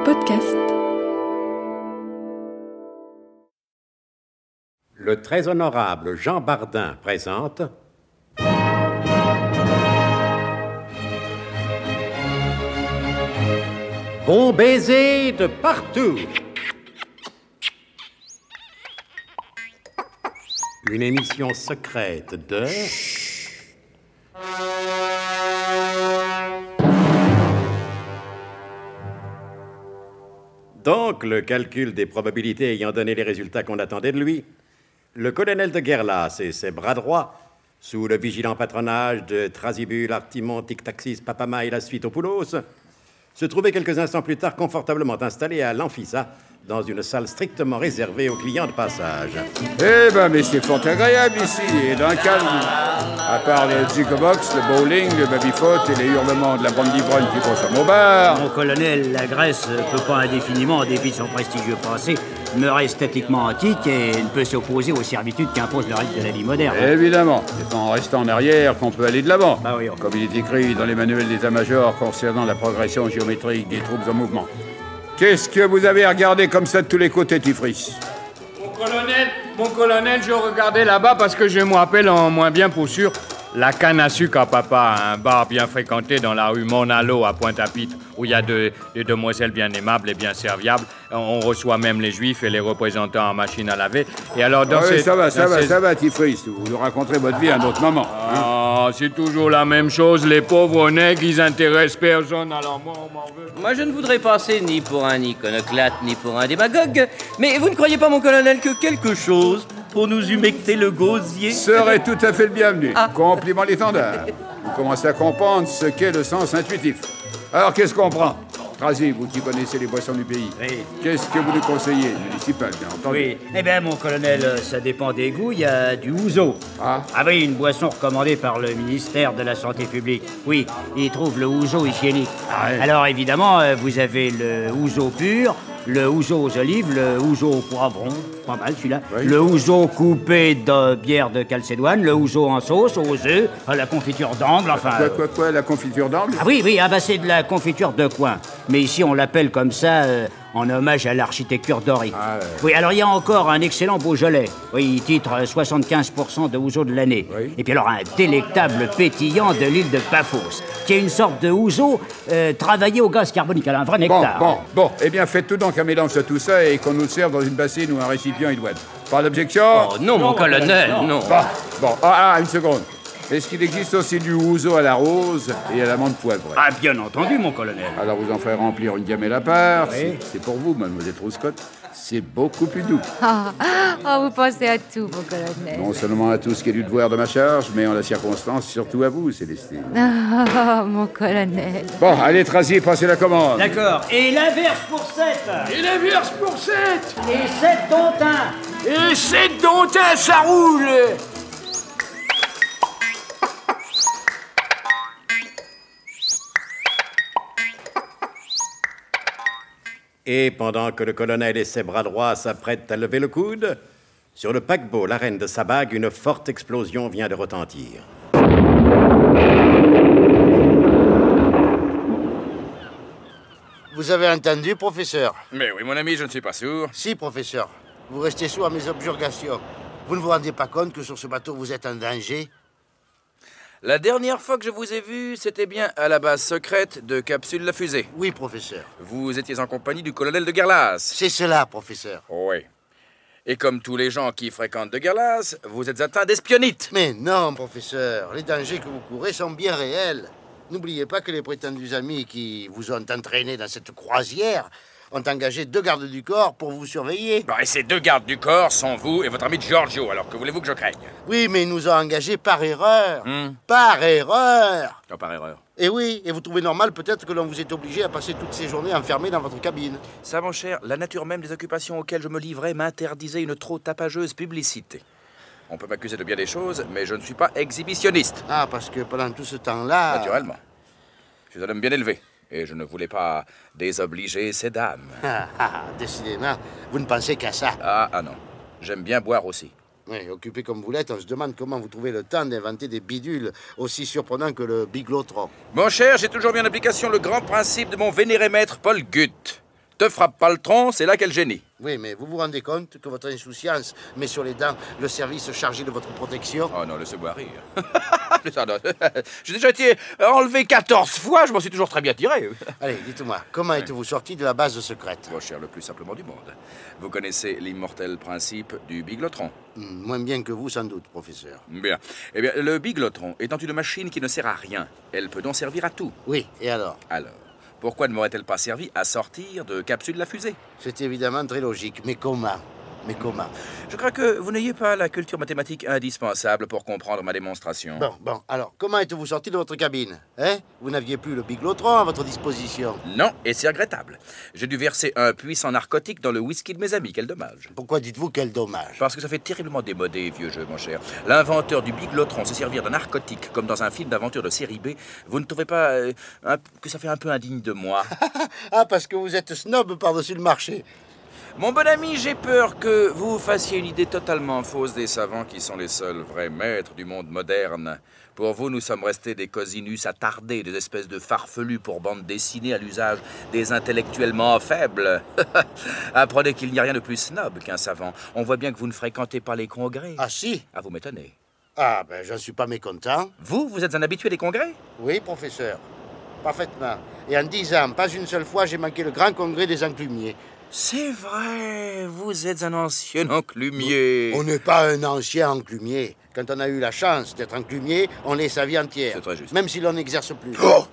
Podcast. Le très honorable Jean Bardin présente... Bon baiser de partout. Une émission secrète de... Donc, le calcul des probabilités ayant donné les résultats qu'on attendait de lui, le colonel de Guerlas et ses bras droits, sous le vigilant patronage de Thrasybule, Artimon, Tic-Taxis, Papama et la suite Opoulos, se trouvaient quelques instants plus tard confortablement installés à l'Amphissa, dans une salle strictement réservée aux clients de passage. Eh ben, mais c'est fort agréable ici, et d'un calme. À part les Zucobox, le bowling, le baby-foot et les hurlements de la bande d'ivrogne qui consomme au bar. Mon colonel, la Grèce peut pas indéfiniment, en dépit de son prestigieux passé, demeurer esthétiquement antique et ne peut s'opposer aux servitudes qu'imposent le rythme de la vie moderne. Évidemment, c'est en restant en arrière qu'on peut aller de l'avant. Bah oui. Comme il est écrit dans les manuels d'état-major concernant la progression géométrique des troupes en mouvement. Qu'est-ce que vous avez regardé comme ça de tous les côtés, Tifris? Mon colonel, je regardais là-bas parce que je me rappelle en moins bien pour sûr la canne à sucre à papa, un bar bien fréquenté dans la rue Monalo à Pointe-à-Pitre, où il y a des demoiselles bien aimables et bien serviables. On reçoit même les juifs et les représentants en machine à laver. Et alors dans oui, ça va, Tifris. Vous nous raconterez votre vie à un autre moment. Ah, c'est toujours la même chose. Les pauvres nègres, ils intéressent personne. Alors moi, on m'en veut. Moi, je ne voudrais passer ni pour un iconoclate, ni pour un démagogue. Mais vous ne croyez pas, mon colonel, que quelque chose pour nous humecter le gosier serait tout à fait le bienvenu. Compliment l'étendard. Vous commencez à comprendre ce qu'est le sens intuitif. Alors, qu'est-ce qu'on prend? Trasy, vous qui connaissez les boissons du pays. Oui. Qu'est-ce que vous nous conseillez? Municipal, bien entendu. Oui. Eh bien, mon colonel, ça dépend des goûts. Il y a du ouzo. Ah oui, une boisson recommandée par le ministère de la Santé publique. Oui, il trouve le ouzo hygiénique. Ah ouais. Alors, évidemment, vous avez le ouzo pur, le ouzo aux olives, le ouzo au poivron, pas mal celui-là, Oui. le ouzo coupé de bière de Calcédoine, le ouzo en sauce, aux œufs, à la confiture d'angle, enfin... Quoi, la confiture d'angle? Ah oui, c'est de la confiture de coin. Mais ici, on l'appelle comme ça, en hommage à l'architecture dorique. Ah ouais. Oui, alors il y a encore un excellent Beaujolais. Oui, il titre 75% de ouzo de l'année. Oui. Et puis alors un délectable pétillant de l'île de Paphos, qui est une sorte de ouzo travaillé au gaz carbonique, alors un vrai nectar. Bon. Eh bien, faites-tout donc un mélange de tout ça et qu'on nous le serve dans une bassine ou un récipient idoine. Pas d'objection? Oh non, mon colonel, non. Une seconde. Est-ce qu'il existe aussi du ouzo à la rose et à l'amande poivrée? Ah, bien entendu, mon colonel. Alors vous en ferez remplir une gamelle à part. Oui. C'est pour vous, mademoiselle Trouscotte. C'est beaucoup plus doux. Vous pensez à tout, mon colonel. Non seulement à tout ce qui est du devoir de ma charge, mais en la circonstance, surtout à vous, Célestine. Mon colonel. Bon, allez, Trasy, passez la commande. D'accord. Et l'inverse pour 7. Et l'inverse pour 7. Et 7 dontins. Et 7 dontins, ça roule. Et pendant que le colonel et ses bras droits s'apprêtent à lever le coude, sur le paquebot La Reine de Sabag, une forte explosion vient de retentir. Vous avez entendu, professeur? Mais oui, mon ami, je ne suis pas sûr. Si, professeur. Vous restez sous à mes objurgations. Vous ne vous rendez pas compte que sur ce bateau, vous êtes en danger? La dernière fois que je vous ai vu, c'était bien à la base secrète de Capsule la Fusée. Oui, professeur. Vous étiez en compagnie du colonel de Guerlas. C'est cela, professeur. Oui. Et comme tous les gens qui fréquentent de Guerlas, vous êtes atteint d'espionnite. Mais non, professeur. Les dangers que vous courez sont bien réels. N'oubliez pas que les prétendus amis qui vous ont entraîné dans cette croisière ont engagé 2 gardes du corps pour vous surveiller. Bon, et ces 2 gardes du corps sont vous et votre ami Giorgio, alors que voulez-vous que je craigne? Oui, mais ils nous ont engagés par erreur. Par erreur. Non, par erreur. Et oui, et vous trouvez normal peut-être que l'on vous est obligé à passer toutes ces journées enfermé dans votre cabine. Ça, mon cher, la nature même des occupations auxquelles je me livrais m'interdisait une trop tapageuse publicité. On peut m'accuser de bien des choses, mais je ne suis pas exhibitionniste. Ah, parce que pendant tout ce temps-là... Naturellement. Je suis un homme bien élevé, et je ne voulais pas désobliger ces dames. Décidément, vous ne pensez qu'à ça. Ah non, j'aime bien boire aussi. Oui, occupé comme vous l'êtes, on se demande comment vous trouvez le temps d'inventer des bidules aussi surprenants que le biglotron. Mon cher, j'ai toujours mis en application le grand principe de mon vénéré maître Paul Gut. Te frappe pas le tronc, c'est là qu'elle génie. Oui, mais vous vous rendez compte que votre insouciance met sur les dents le service chargé de votre protection? Oh non, laissez-moi rire. J'ai déjà été enlevé 14 fois, je m'en suis toujours très bien tiré. Allez, dites-moi, comment êtes-vous sorti de la base secrète? Mon cher, le plus simplement du monde. Vous connaissez l'immortel principe du biglotron? Moins bien que vous, sans doute, professeur. Bien. Eh bien, le biglotron étant une machine qui ne sert à rien, elle peut donc servir à tout. Oui, et alors? Alors, pourquoi ne m'aurait-elle pas servi à sortir de capsule la fusée? C'est évidemment très logique, mais comment? Je crois que vous n'ayez pas la culture mathématique indispensable pour comprendre ma démonstration. Bon, alors, comment êtes-vous sorti de votre cabine? Hein? Vous n'aviez plus le biglotron à votre disposition. Non, et c'est regrettable. J'ai dû verser un puissant narcotique dans le whisky de mes amis, quel dommage. Pourquoi dites-vous quel dommage? Parce que ça fait terriblement démodé, vieux jeu, mon cher. L'inventeur du biglotron se servir d'un narcotique comme dans un film d'aventure de série B, vous ne trouvez pas que ça fait un peu indigne de moi? Ah, parce que vous êtes snob par-dessus le marché. Mon bon ami, j'ai peur que vous fassiez une idée totalement fausse des savants qui sont les seuls vrais maîtres du monde moderne. Pour vous, nous sommes restés des cosinus attardés, des espèces de farfelus pour bande dessinée à l'usage des intellectuellement faibles. Apprenez qu'il n'y a rien de plus snob qu'un savant. On voit bien que vous ne fréquentez pas les congrès. Ah si? Ah, vous m'étonnez. Ah, ben, j'en suis pas mécontent. Vous êtes un habitué des congrès? Oui, professeur. Parfaitement. Et en 10 ans, pas une seule fois, j'ai manqué le grand congrès des enclumiers. C'est vrai, vous êtes un ancien enclumier. On n'est pas un ancien enclumier. Quand on a eu la chance d'être enclumier, on l'est sa vie entière. C'est très juste. Même si l'on n'exerce plus. Oh!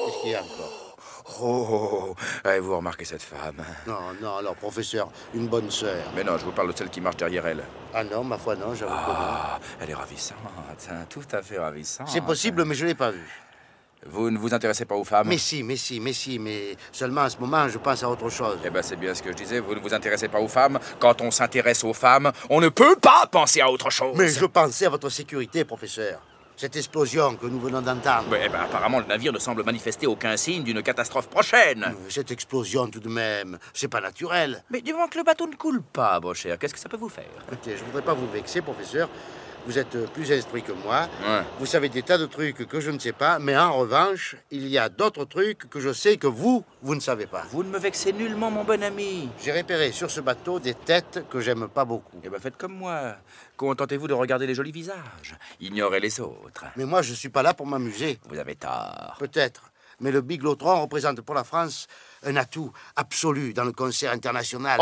Qu'est-ce qu'il y a encore? Vous remarquez cette femme? Non, alors, professeur, une bonne sœur. Mais non, je vous parle de celle qui marche derrière elle. Ah non, ma foi, non, j'avoue que non. Elle est ravissante, hein, tout à fait ravissante. C'est possible, mais je ne l'ai pas vue. Vous ne vous intéressez pas aux femmes? Mais seulement en ce moment, je pense à autre chose. Eh ben, c'est bien ce que je disais, vous ne vous intéressez pas aux femmes. Quand on s'intéresse aux femmes, on ne peut pas penser à autre chose. Mais je pensais à votre sécurité, professeur. Cette explosion que nous venons d'entendre. Eh ben, apparemment, le navire ne semble manifester aucun signe d'une catastrophe prochaine. Cette explosion, tout de même, c'est pas naturel. Mais du moment que le bateau ne coule pas, mon cher, qu'est-ce que ça peut vous faire? Écoutez, je voudrais pas vous vexer, professeur. Vous êtes plus instruit que moi. Ouais. Vous savez des tas de trucs que je ne sais pas, mais en revanche, il y a d'autres trucs que je sais que vous ne savez pas. Vous ne me vexez nullement, mon bon ami. J'ai repéré sur ce bateau des têtes que j'aime pas beaucoup. Eh ben, faites comme moi. Contentez-vous de regarder les jolis visages. Ignorez les autres. Mais moi, je suis pas là pour m'amuser. Vous avez tort. Peut-être. Mais le biglotron représente pour la France un atout absolu dans le concert international.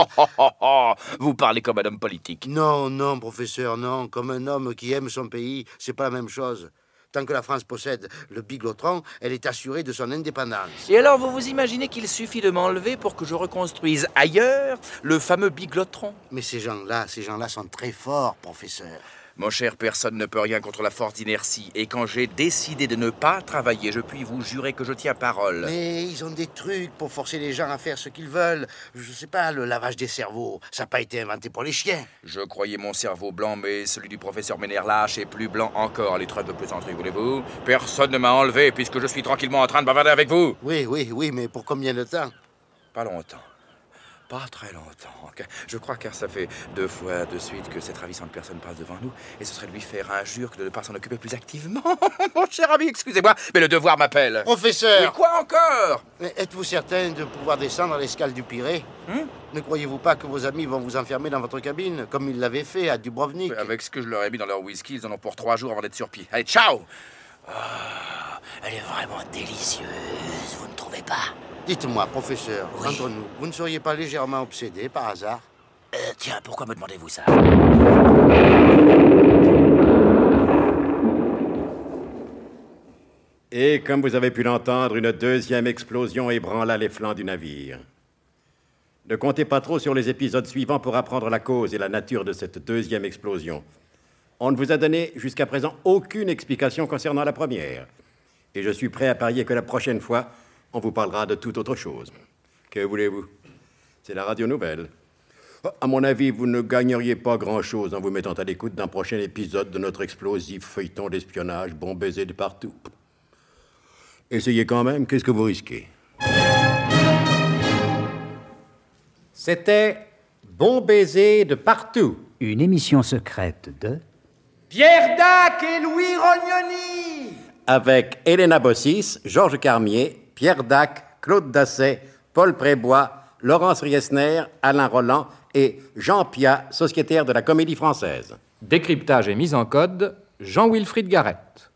Vous parlez comme un homme politique. Non, professeur, non. Comme un homme qui aime son pays, c'est pas la même chose. Tant que la France possède le biglotron, elle est assurée de son indépendance. Et alors, vous vous imaginez qu'il suffit de m'enlever pour que je reconstruise ailleurs le fameux biglotron? Mais ces gens-là sont très forts, professeur. Mon cher, personne ne peut rien contre la force d'inertie. Et quand j'ai décidé de ne pas travailler, je puis vous jurer que je tiens parole. Mais ils ont des trucs pour forcer les gens à faire ce qu'ils veulent. Je sais pas, le lavage des cerveaux, ça n'a pas été inventé pour les chiens. Je croyais mon cerveau blanc, mais celui du professeur Ménère-Lâche est plus blanc encore. Les trêves de plaisanterie, voulez-vous? Personne ne m'a enlevé puisque je suis tranquillement en train de bavarder avec vous. Oui, mais pour combien de temps? Pas longtemps. Pas très longtemps. Je crois car ça fait 2 fois de suite que cette ravissante personne passe devant nous et ce serait lui faire injure que de ne pas s'en occuper plus activement. Mon cher ami, excusez-moi, mais le devoir m'appelle. Professeur! Mais quoi encore? Êtes-vous certain de pouvoir descendre à l'escale du Pirée? Ne croyez-vous pas que vos amis vont vous enfermer dans votre cabine, comme ils l'avaient fait à Dubrovnik? Avec ce que je leur ai mis dans leur whisky, ils en ont pour 3 jours avant d'être sur pied. Allez, ciao! Elle est vraiment délicieuse, vous ne trouvez pas? Dites-moi, professeur, Oui. entre nous, vous ne seriez pas légèrement obsédé par hasard? Tiens, pourquoi me demandez-vous ça? Et comme vous avez pu l'entendre, une deuxième explosion ébranla les flancs du navire. Ne comptez pas trop sur les épisodes suivants pour apprendre la cause et la nature de cette deuxième explosion. On ne vous a donné jusqu'à présent aucune explication concernant la première. Et je suis prêt à parier que la prochaine fois, on vous parlera de toute autre chose. Que voulez-vous? C'est la radio nouvelle. À mon avis, vous ne gagneriez pas grand-chose en vous mettant à l'écoute d'un prochain épisode de notre explosif feuilleton d'espionnage Bon baiser de partout. Essayez quand même, qu'est-ce que vous risquez? C'était Bon baiser de partout. Une émission secrète de... Pierre Dac et Louis Rognoni. Avec Elena Bossis, Georges Carmier, Pierre Dac, Claude Dasset, Paul Prébois, Laurence Riesner, Alain Roland et Jean Piat, sociétaire de la Comédie Française. Décryptage et mise en code, Jean-Wilfried Garrett.